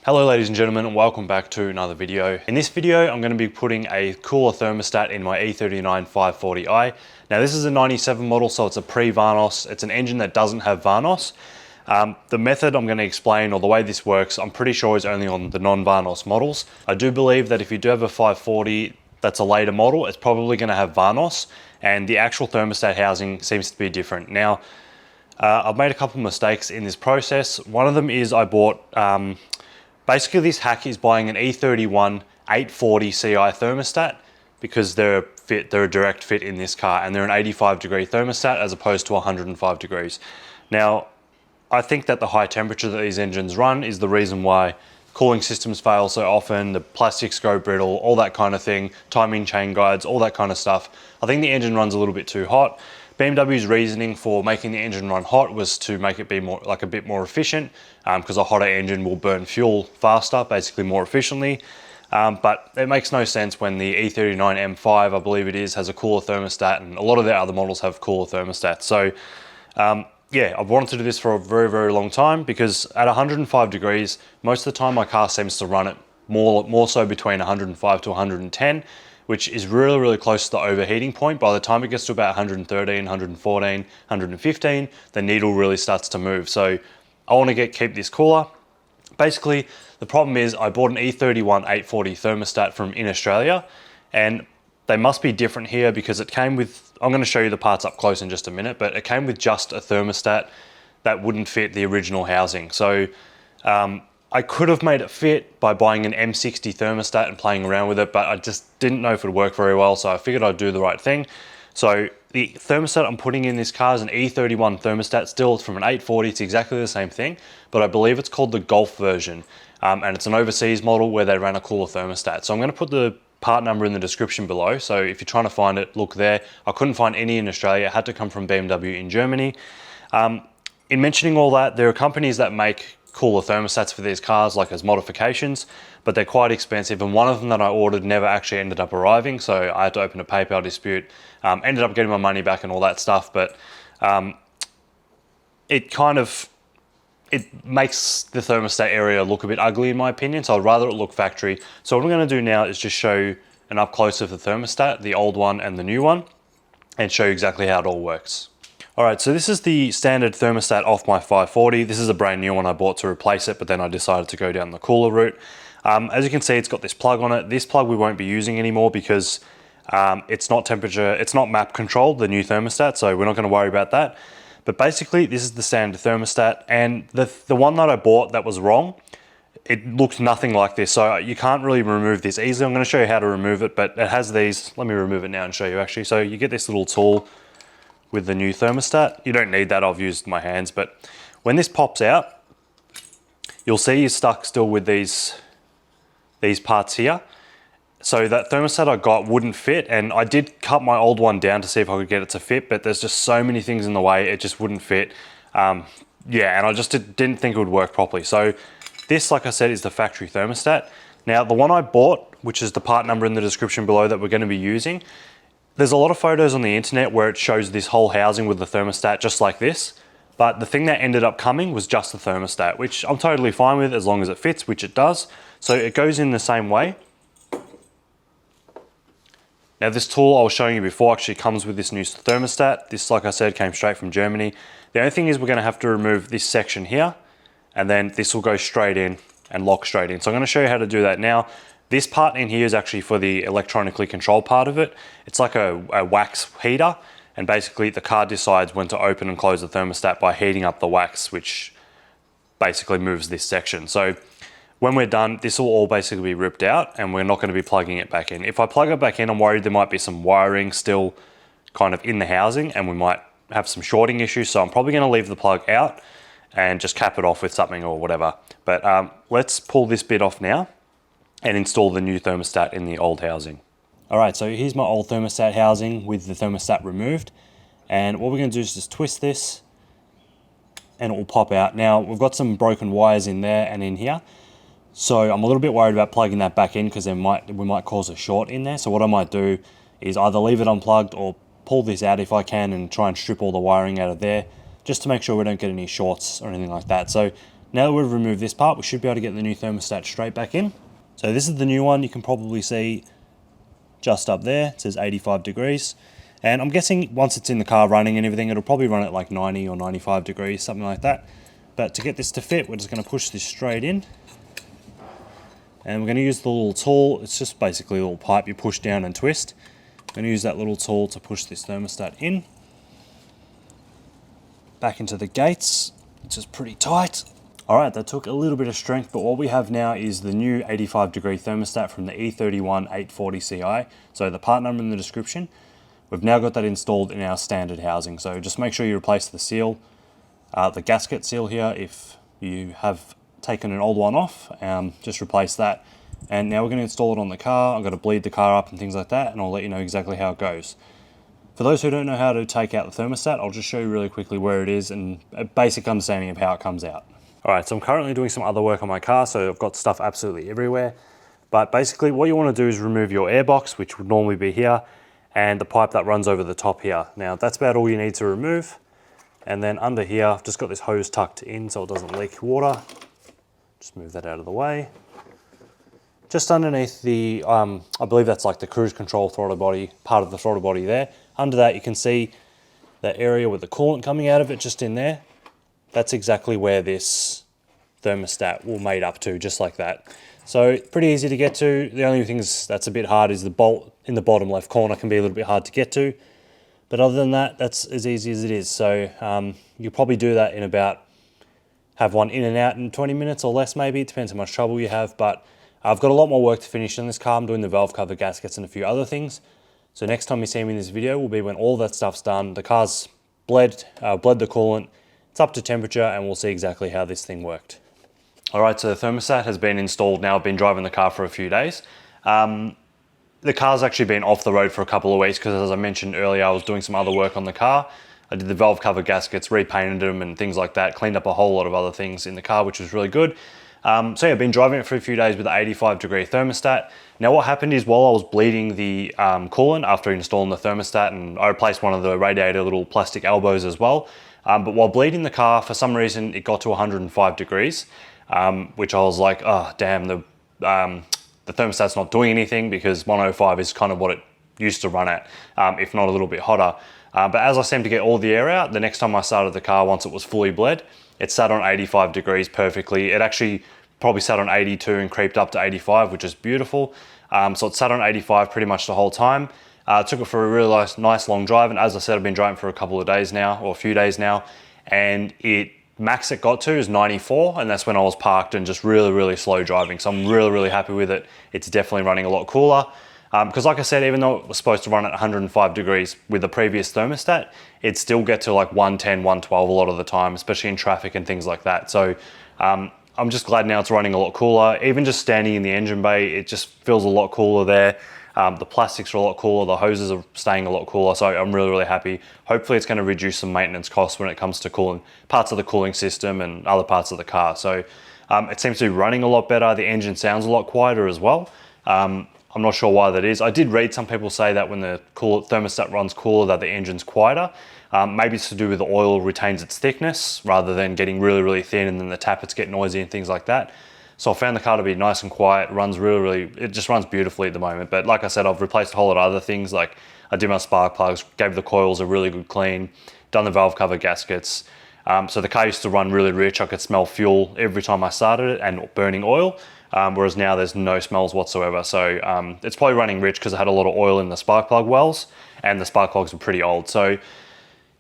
Hello ladies and gentlemen, and welcome back to another video. In this video, I'm going to be putting a cooler thermostat in my E39 540i. Now this is a 97 model, so it's a pre-vanos. It's an engine that doesn't have vanos. The method I'm going to explain, or the way this works, I'm pretty sure is only on the non-vanos models. I do believe that if you do have a 540 that's a later model, it's probably going to have vanos, and the actual thermostat housing seems to be different. Now, I've made a couple of mistakes in this process. One of them is I bought, basically this hack is buying an E31 840 CI thermostat because they're a direct fit in this car, and they're an 85-degree thermostat as opposed to 105 degrees. Now, I think that the high temperature that these engines run is the reason why cooling systems fail so often, the plastics go brittle, all that kind of thing, timing chain guides, all that kind of stuff. I think the engine runs a little bit too hot. BMW's reasoning for making the engine run hot was to make it be a bit more efficient, because a hotter engine will burn fuel faster, basically more efficiently. But it makes no sense when the E39 M5, I believe it is, has a cooler thermostat, and a lot of their other models have cooler thermostats. So yeah, I've wanted to do this for a very, very long time, because at 105 degrees, most of the time my car seems to run it more so between 105 to 110, which is really, really close to the overheating point. By the time it gets to about 113, 114, 115, the needle really starts to move. So I want to keep this cooler. Basically, the problem is I bought an E31 840 thermostat from in Australia, and they must be different here because it came with, I'm going to show you the parts up close in just a minute, but it came with just a thermostat that wouldn't fit the original housing. So I could have made it fit by buying an M60 thermostat and playing around with it, but I just didn't know if it would work very well, so I figured I'd do the right thing. So the thermostat I'm putting in this car is an E31 thermostat still. It's from an 840, it's exactly the same thing, but I believe it's called the Golf version, and it's an overseas model where they ran a cooler thermostat. So I'm going to put the part number in the description below, so if you're trying to find it, look there. I couldn't find any in Australia, it had to come from BMW in Germany. In mentioning all that, there are companies that make cooler thermostats for these cars, like as modifications, but they're quite expensive, and one of them that I ordered never actually ended up arriving, so I had to open a PayPal dispute. Ended up getting my money back and all that stuff, but it makes the thermostat area look a bit ugly in my opinion, so I'd rather it look factory. So what I'm going to do now is just show you an up close of the thermostat, the old one and the new one, and show you exactly how it all works. Alright, so this is the standard thermostat off my 540. This is a brand new one I bought to replace it, but then I decided to go down the cooler route. As you can see, it's got this plug on it. This plug we won't be using anymore because it's not map controlled, the new thermostat, so we're not going to worry about that. But basically, this is the standard thermostat, and the one that I bought that was wrong, it looked nothing like this, so you can't really remove this easily. I'm going to show you how to remove it, but it has these. Let me remove it now and show you actually. So you get this little tool with the new thermostat. You don't need that, I've used my hands, but when this pops out, you'll see you're stuck still with these parts here. So that thermostat I got wouldn't fit, and I did cut my old one down to see if I could get it to fit, but there's just so many things in the way, it just wouldn't fit. Yeah, and I just didn't think it would work properly. So this, like I said, is the factory thermostat. Now, the one I bought, which is the part number in the description below that we're going to be using, there's a lot of photos on the internet where it shows this whole housing with the thermostat just like this, but the thing that ended up coming was just the thermostat, which I'm totally fine with as long as it fits, which it does. So it goes in the same way. Now this tool I was showing you before actually comes with this new thermostat. This, like I said, came straight from Germany. The only thing is we're going to have to remove this section here, and then this will go straight in and lock straight in. So I'm going to show you how to do that now. This part in here is actually for the electronically controlled part of it. It's like a wax heater, and basically the car decides when to open and close the thermostat by heating up the wax, which basically moves this section. So when we're done, this will all basically be ripped out, and we're not going to be plugging it back in. If I plug it back in, I'm worried there might be some wiring still kind of in the housing, and we might have some shorting issues, so I'm probably going to leave the plug out and just cap it off with something or whatever. But let's pull this bit off now and install the new thermostat in the old housing. Alright, so here's my old thermostat housing with the thermostat removed, and what we're going to do is just twist this and it will pop out. Now we've got some broken wires in there and in here, so I'm a little bit worried about plugging that back in because we might cause a short in there. So what I might do is either leave it unplugged or pull this out if I can and try and strip all the wiring out of there, just to make sure we don't get any shorts or anything like that. So Now that we've removed this part, we should be able to get the new thermostat straight back in. So this is the new one. You can probably see just up there, it says 85 degrees. And I'm guessing once it's in the car running and everything, it'll probably run at like 90 or 95 degrees, something like that. But to get this to fit, we're just going to push this straight in. And we're going to use the little tool. It's just basically a little pipe you push down and twist. I'm going to use that little tool to push this thermostat in. Back into the gates, which is pretty tight. All right, that took a little bit of strength, but what we have now is the new 85 degree thermostat from the E39 840 Ci. So the part number in the description. We've now got that installed in our standard housing. So just make sure you replace the seal, the gasket seal here. If you have taken an old one off, just replace that. And now we're going to install it on the car. I'm going to bleed the car up and things like that, and I'll let you know exactly how it goes. For those who don't know how to take out the thermostat, I'll just show you really quickly where it is and a basic understanding of how it comes out. All right, so I'm currently doing some other work on my car, so I've got stuff absolutely everywhere. But basically what you want to do is remove your air box, which would normally be here, and the pipe that runs over the top here. Now that's about all you need to remove. And then under here, I've just got this hose tucked in so it doesn't leak water. Just move that out of the way. Just underneath the, I believe that's like the cruise control throttle body, part of the throttle body there. Under that you can see that area with the coolant coming out of it just in there. That's exactly where this thermostat will mate up to, just like that. So pretty easy to get to. The only thing that's a bit hard is the bolt in the bottom left corner can be a little bit hard to get to. But other than that, that's as easy as it is. So you'll probably do that in about, have one in and out in 20 minutes or less maybe. It depends how much trouble you have. But I've got a lot more work to finish in this car. I'm doing the valve cover gaskets and a few other things. So next time you see me in this video will be when all that stuff's done. The car's bled the coolant. It's up to temperature and we'll see exactly how this thing worked. All right, so the thermostat has been installed now. I've been driving the car for a few days. The car's actually been off the road for a couple of weeks because as I mentioned earlier, I was doing some other work on the car. I did the valve cover gaskets, repainted them and things like that, cleaned up a whole lot of other things in the car, which was really good. So yeah, I've been driving it for a few days with the 85 degree thermostat. Now what happened is while I was bleeding the coolant after installing the thermostat, and I replaced one of the radiator little plastic elbows as well, but while bleeding the car, for some reason, it got to 105 degrees, which I was like, oh, damn, the thermostat's not doing anything because 105 is kind of what it used to run at, if not a little bit hotter. But as I seemed to get all the air out, the next time I started the car, once it was fully bled, it sat on 85 degrees perfectly. It actually probably sat on 82 and creeped up to 85, which is beautiful. So it sat on 85 pretty much the whole time. Took it for a really nice long drive, and as I said, I've been driving for a couple of days now, or a few days now, and max it got to is 94, and that's when I was parked and just really slow driving. So I'm really happy with it. It's definitely running a lot cooler. Because like I said, even though it was supposed to run at 105 degrees with the previous thermostat, it'd still get to like 110, 112 a lot of the time, especially in traffic and things like that. So I'm just glad now it's running a lot cooler. Even just standing in the engine bay, it just feels a lot cooler there. The plastics are a lot cooler, the hoses are staying a lot cooler, so I'm really happy. Hopefully it's going to reduce some maintenance costs when it comes to cooling parts of the cooling system and other parts of the car. So it seems to be running a lot better. The engine sounds a lot quieter as well. I'm not sure why that is. I did read some people say that when the thermostat runs cooler that the engine's quieter. Maybe it's to do with the oil retains its thickness rather than getting really thin and then the tappets get noisy and things like that. So I found the car to be nice and quiet, runs it just runs beautifully at the moment. But like I said, I've replaced a whole lot of other things. Like I did my spark plugs, gave the coils a really good clean, done the valve cover gaskets. So the car used to run really rich. I could smell fuel every time I started it and burning oil. Whereas now there's no smells whatsoever. So it's probably running rich because I had a lot of oil in the spark plug wells and the spark plugs were pretty old. So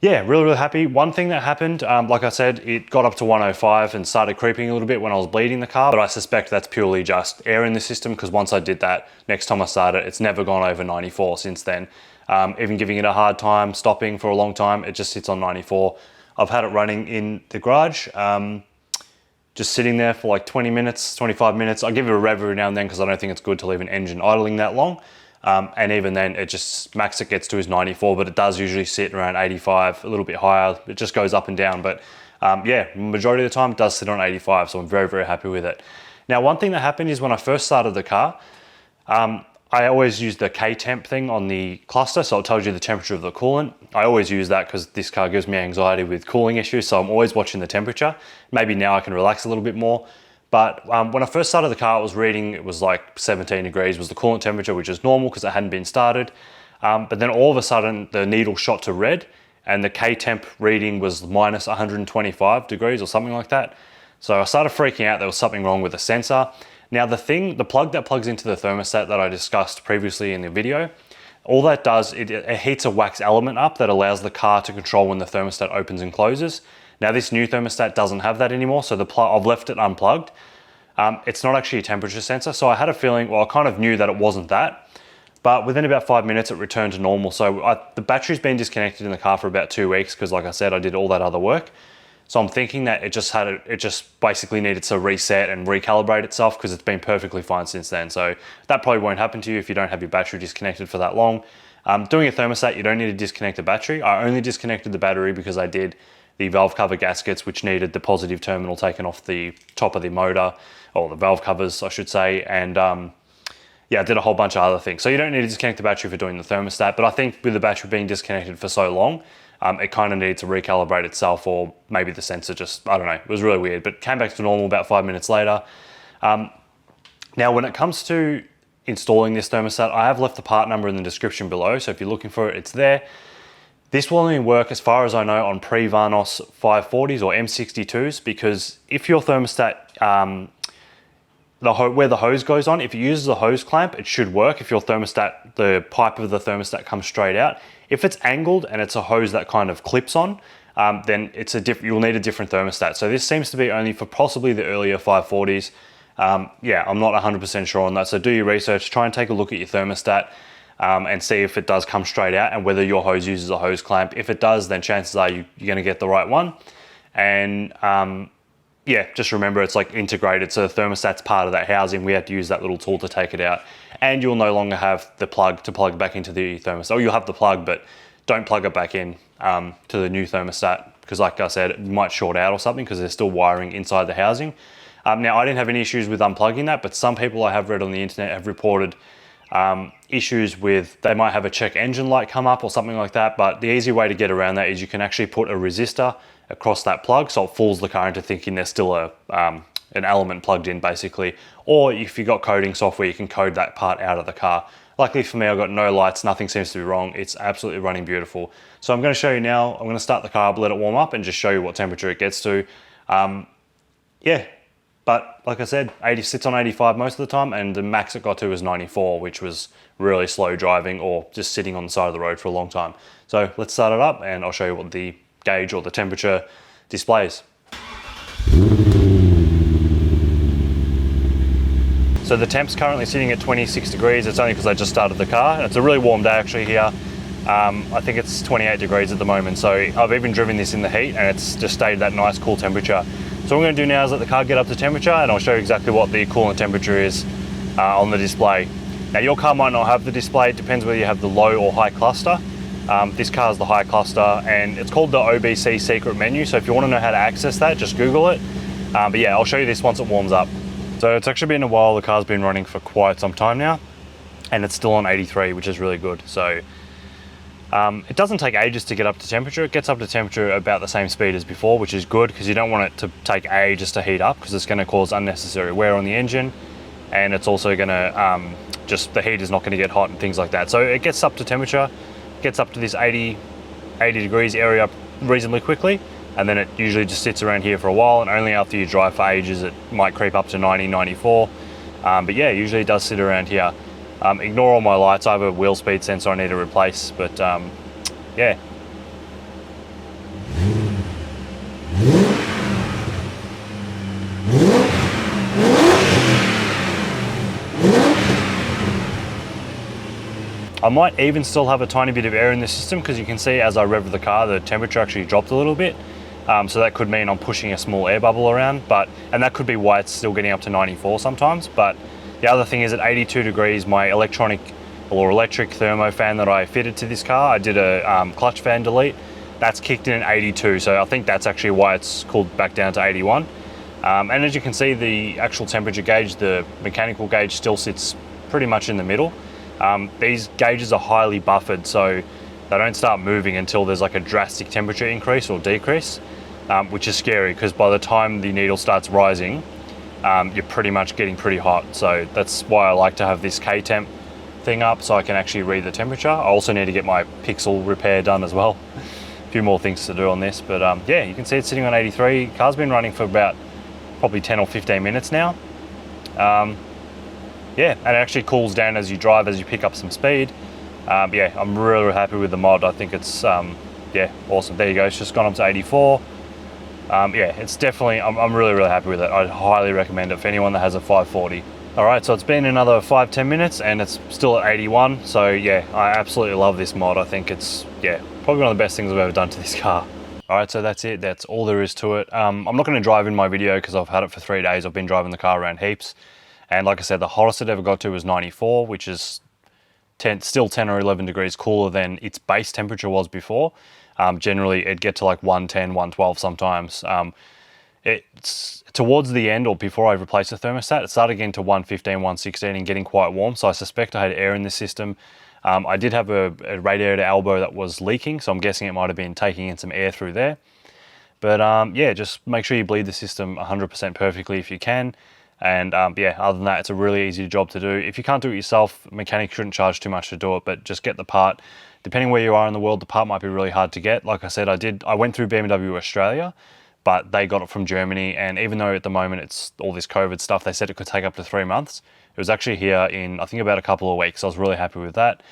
yeah, really happy. One thing that happened, like I said, it got up to 105 and started creeping a little bit when I was bleeding the car, but I suspect that's purely just air in the system because once I did that, next time I started, it's never gone over 94 since then. Even giving it a hard time, stopping for a long time, it just sits on 94. I've had it running in the garage, just sitting there for like 20 minutes, 25 minutes. I give it a rev every now and then because I don't think it's good to leave an engine idling that long. And even then, it just max it gets to is 94, but it does usually sit around 85, a little bit higher. It just goes up and down, but yeah, majority of the time it does sit on 85, so I'm very happy with it. Now, one thing that happened is when I first started the car, I always use the K-temp thing on the cluster, so it tells you the temperature of the coolant. I always use that because this car gives me anxiety with cooling issues, so I'm always watching the temperature. Maybe now I can relax a little bit more. But when I first started the car, it was like 17 degrees was the coolant temperature, which is normal because it hadn't been started. But then all of a sudden the needle shot to red and the K-temp reading was minus 125 degrees or something like that. So I started freaking out. There was something wrong with the sensor. Now the plug that plugs into the thermostat that I discussed previously in the video, all that does, it heats a wax element up that allows the car to control when the thermostat opens and closes. Now this new thermostat doesn't have that anymore, so I've left it unplugged. It's not actually a temperature sensor, so I had a feeling, well, I kind of knew that it wasn't that, but within about 5 minutes it returned to normal. So the battery's been disconnected in the car for about 2 weeks because, like I said, I did all that other work. So I'm thinking that it just basically needed to reset and recalibrate itself because it's been perfectly fine since then. So that probably won't happen to you if you don't have your battery disconnected for that long. Doing a thermostat, you don't need to disconnect the battery. I only disconnected the battery because I did the valve cover gaskets, which needed the positive terminal taken off the top of the motor, or the valve covers, I should say. And yeah, I did a whole bunch of other things. So you don't need to disconnect the battery for doing the thermostat, but I think with the battery being disconnected for so long, it kind of needed to recalibrate itself, or maybe the sensor just, I don't know, it was really weird, but came back to normal about 5 minutes later. Now, when it comes to installing this thermostat, I have left the part number in the description below, so if you're looking for it, it's there. This will only work, as far as I know, on pre-vanos 540s or M62s, because if your thermostat, where the hose goes on, if it uses a hose clamp, it should work. If your thermostat, the pipe of the thermostat comes straight out. If it's angled and it's a hose that kind of clips on, then you'll need a different thermostat. So this seems to be only for possibly the earlier 540s. Yeah, I'm not 100% sure on that. So do your research, try and take a look at your thermostat and see if it does come straight out and whether your hose uses a hose clamp. If it does, then chances are you're going to get the right one. And yeah, just remember it's like integrated, so the thermostat's part of that housing. We have to use that little tool to take it out. And you'll no longer have the plug to plug back into the thermostat. Or you'll have the plug, but don't plug it back in to the new thermostat, because like I said, it might short out or something because there's still wiring inside the housing. Now, I didn't have any issues with unplugging that, but some people I have read on the internet have reported issues with, they might have a check engine light come up or something like that. But the easy way to get around that is you can actually put a resistor across that plug, so it fools the car into thinking there's still an element plugged in, basically. Or if you've got coding software, you can code that part out of the car. Luckily for me, I've got no lights, nothing seems to be wrong. It's absolutely running beautiful. So I'm going to show you now. I'm going to start the car up, let it warm up, and just show you what temperature it gets to. Yeah, but like I said, sits on 85 most of the time, and the max it got to was 94, which was really slow driving or just sitting on the side of the road for a long time. So let's start it up and I'll show you what the gauge or the temperature displays. So the temp's currently sitting at 26 degrees. It's only because I just started the car. It's a really warm day actually here. I think it's 28 degrees at the moment. So I've even driven this in the heat and it's just stayed that nice cool temperature. So what I'm going to do now is let the car get up to temperature, and I'll show you exactly what the coolant temperature is on the display. Now your car might not have the display. It depends whether you have the low or high cluster. This car is the high cluster, and it's called the OBC secret menu. So if you want to know how to access that, just Google it. But yeah, I'll show you this once it warms up. So it's actually been a while. The car's been running for quite some time now, and it's still on 83, which is really good. So it doesn't take ages to get up to temperature. It gets up to temperature about the same speed as before, which is good because you don't want it to take ages to heat up, because it's going to cause unnecessary wear on the engine, and it's also going to just, the heat is not going to get hot and things like that. So it gets up to temperature, gets up to this 80 degrees area reasonably quickly, and then it usually just sits around here for a while, and only after you drive for ages it might creep up to 90, 94. But yeah, usually it does sit around here. Ignore all my lights. I have a wheel speed sensor I need to replace, but yeah. I might even still have a tiny bit of air in the system, because you can see as I rev the car, the temperature actually dropped a little bit. So that could mean I'm pushing a small air bubble around, and that could be why it's still getting up to 94 sometimes. But the other thing is, at 82 degrees, my electric thermo fan that I fitted to this car, I did a clutch fan delete, that's kicked in at 82. So I think that's actually why it's cooled back down to 81. And as you can see, the actual temperature gauge, the mechanical gauge, still sits pretty much in the middle. These gauges are highly buffered, so they don't start moving until there's like a drastic temperature increase or decrease, which is scary because by the time the needle starts rising, you're pretty much getting pretty hot. So that's why I like to have this K-temp thing up so I can actually read the temperature. I also need to get my pixel repair done as well. A few more things to do on this, but yeah, you can see it's sitting on 83. Car's been running for about probably 10 or 15 minutes now. Yeah, and it actually cools down as you drive, as you pick up some speed. Yeah, I'm really happy with the mod. I think it's, yeah, awesome. There you go, it's just gone up to 84. Yeah, it's definitely, I'm really happy with it. I'd highly recommend it for anyone that has a 540. All right, so it's been another 5-10 minutes and it's still at 81. So yeah, I absolutely love this mod. I think it's, yeah, probably one of the best things I've ever done to this car. All right, so that's it. That's all there is to it. I'm not going to drive in my video because I've had it for 3 days. I've been driving the car around heaps. And like I said, the hottest it ever got to was 94, which is still 10 or 11 degrees cooler than its base temperature was before. Generally, it'd get to like 110, 112 sometimes. It's towards the end or before I replaced the thermostat, it started getting to 115, 116 and getting quite warm. So I suspect I had air in the system. I did have a radiator elbow that was leaking, so I'm guessing it might have been taking in some air through there. But yeah, just make sure you bleed the system 100% perfectly if you can. And yeah, other than that, it's a really easy job to do. If you can't do it yourself, mechanics shouldn't charge too much to do it, but just get the part. Depending where you are in the world, the part might be really hard to get. Like I said, I went through BMW Australia, but they got it from Germany. And even though at the moment it's all this COVID stuff, they said it could take up to 3 months. It was actually here in, I think, about a couple of weeks. I was really happy with that.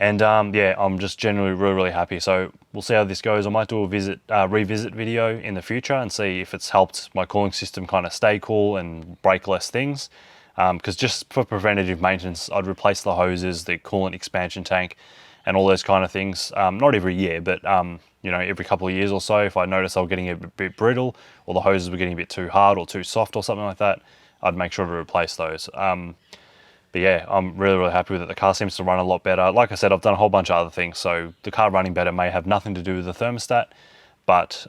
And yeah, I'm just generally really happy. So we'll see how this goes. I might do a revisit video in the future and see if it's helped my cooling system kind of stay cool and break less things. Because just for preventative maintenance, I'd replace the hoses, the coolant expansion tank, and all those kind of things. Not every year, but you know, every couple of years or so. If I noticed I was getting a bit brittle, or the hoses were getting a bit too hard or too soft or something like that, I'd make sure to replace those. But yeah, I'm really happy with it. The car seems to run a lot better. Like I said, I've done a whole bunch of other things, so the car running better may have nothing to do with the thermostat, but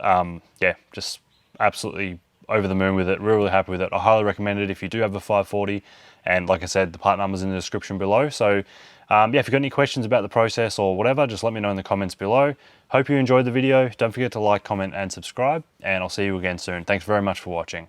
yeah, just absolutely over the moon with it. Really happy with it. I highly recommend it if you do have a 540, and like I said, the part number's in the description below. So yeah, if you've got any questions about the process or whatever, just let me know in the comments below. Hope you enjoyed the video. Don't forget to like, comment, and subscribe, and I'll see you again soon. Thanks very much for watching.